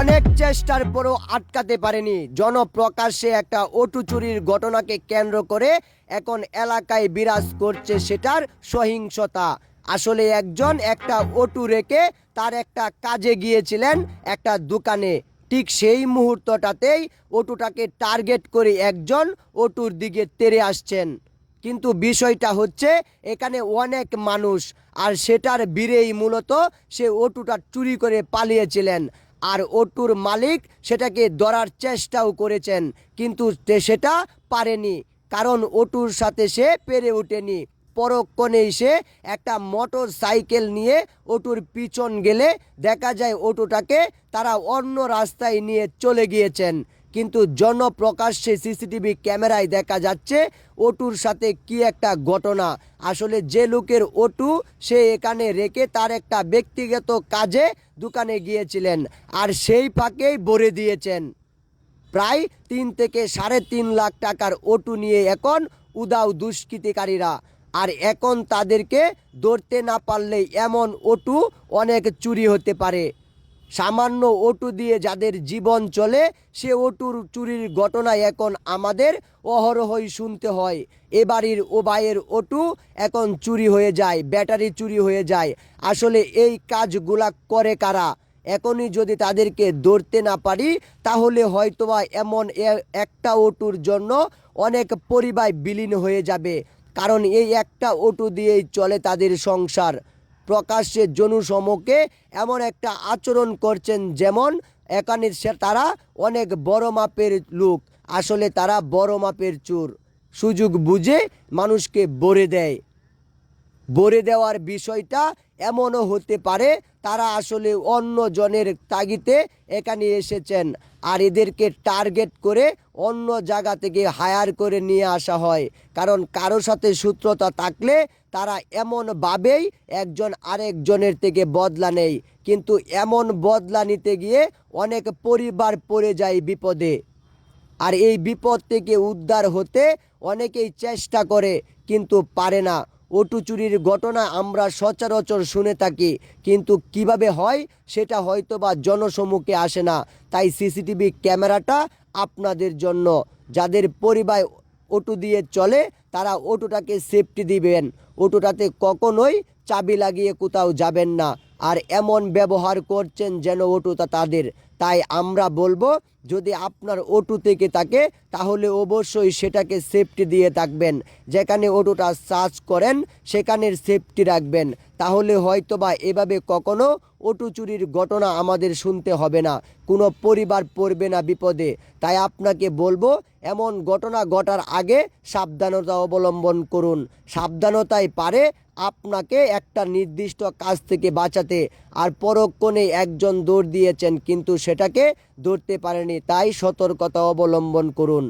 অনেক চেষ্টার পরও আটকাতে পারেনি। জনপ্রকাশ্যে একটা অটো চুরির ঘটনাকে কেন্দ্র করে এখন এলাকায় বিরাজ করছে সেটার সহিংসতা। আসলে একজন একটা অটো রেখে তার একটা কাজে গিয়েছিলেন একটা দোকানে। ঠিক সেই মুহূর্তটাতেই অটোটাকে টার্গেট করে একজন অটোর দিকে তেড়ে আসছেন। কিন্তু বিষয়টা হচ্ছে এখানে অনেক মানুষ, আর সেটার বীরেই মূলত সে অটোটা চুরি করে পালিয়েছিলেন। আর অটোর মালিক সেটাকে ধরার চেষ্টাও করেছেন, কিন্তু সেটা পারেনি, কারণ অটোর সাথে সে পেরে ওঠেনি। পরক্ষণেই সে একটা মোটর সাইকেল নিয়ে অটোর পিছন গেলে দেখা যায় অটোটাকে তারা অন্য রাস্তায় নিয়ে চলে গিয়েছেন। কিন্তু জনপ্রকাশ্যে সিসিটিভি ক্যামেরায় দেখা যাচ্ছে অটোর সাথে কি একটা ঘটনা। আসলে যে লোকের অটো সে এখানে রেখে তার একটা ব্যক্তিগত কাজে দোকানে গিয়েছিলেন, আর সেই ফাঁকেই ভরে দিয়েছেন। প্রায় 3 থেকে 3.5 লাখ টাকার অটো নিয়ে এখন উধাও দুষ্কৃতিকারীরা। আর এখন তাদেরকে ধরতে না পারলেই এমন অটো অনেক চুরি হতে পারে। সামান্য অটো দিয়ে যাদের জীবন চলে সে অটোর চুরির ঘটনায় এখন আমাদের অহরহই শুনতে হয়। এ বাড়ির ও ভাইয়ের অটো এখন চুরি হয়ে যায়, ব্যাটারি চুরি হয়ে যায়। আসলে এই কাজগুলা করে কারা? এখনই যদি তাদেরকে ধরতে না পারি তাহলে হয়তোবা এমন একটা অটোর জন্য অনেক পরিবার বিলীন হয়ে যাবে, কারণ এই একটা অটো দিয়েই চলে তাদের সংসার। প্রকাশ্যে জনসমক্ষে এমন একটা আচরণ করছেন যেমন এখানে তারা অনেক বড় মাপের লোক, আসলে তারা বড় মাপের চোর। সুযোগ বুঝে মানুষকে ভরে দেওয়ার বিষয়টা এমনও হতে পারে তারা আসলে অন্য জনের তাগিদে এখানে এসেছেন, আর এদেরকে টার্গেট করে অন্য জায়গা থেকে হায়ার করে নিয়ে আসা হয়। কারণ কারো সাথে সূত্রতা থাকলে তারা এমনভাবেই একজন আরেকজনের থেকে বদলা নেয়, কিন্তু এমন বদলা নিতে গিয়ে অনেক পরিবার পড়ে যায় বিপদে। আর এই বিপদ থেকে উদ্ধার হতে অনেকেই চেষ্টা করে কিন্তু পারে না। অটো চুরির ঘটনা আমরা সচরাচর শুনে থাকি, কিন্তু কিভাবে হয় সেটা হয়তো বা জনসমুখে আসে না। তাই সিসিটিভি ক্যামেরাটা আপনাদের জন্য। যাদের পরিবার অটো দিয়ে চলে তারা অটোটাকে সেফটি দিবেন, অটোটাতে কখনোই চাবি লাগিয়ে কোথাও যাবেন না। আর এমন ব্যবহার করছেন যেন অটোটা তাদের। তাই আমরা বলবো, যদি আপনার অটো থেকে থাকে তাহলে অবশ্যই সেটাকে সেফটি দিয়ে থাকবেন। যেখানে অটোটা চার্জ করেন সেখানের সেফটি রাখবেন, তাহলে হয়তোবা এভাবে কখনো অটো চুরির ঘটনা আমাদের শুনতে হবে না, কোনো পরিবার পড়বে না বিপদে। তাই আপনাকে বলবো, এমন ঘটনা ঘটার আগে সাবধানতা অবলম্বন করুন। সাবধানতাই পারে আপনাকে একটা নির্দিষ্ট কাজ থেকে বাঁচাতে। আর পরক্ষণে একজন দৌড় দিয়েছেন কিন্তু সেটাকে ধরতে পারেনি, তাই সতর্কতা অবলম্বন করুন।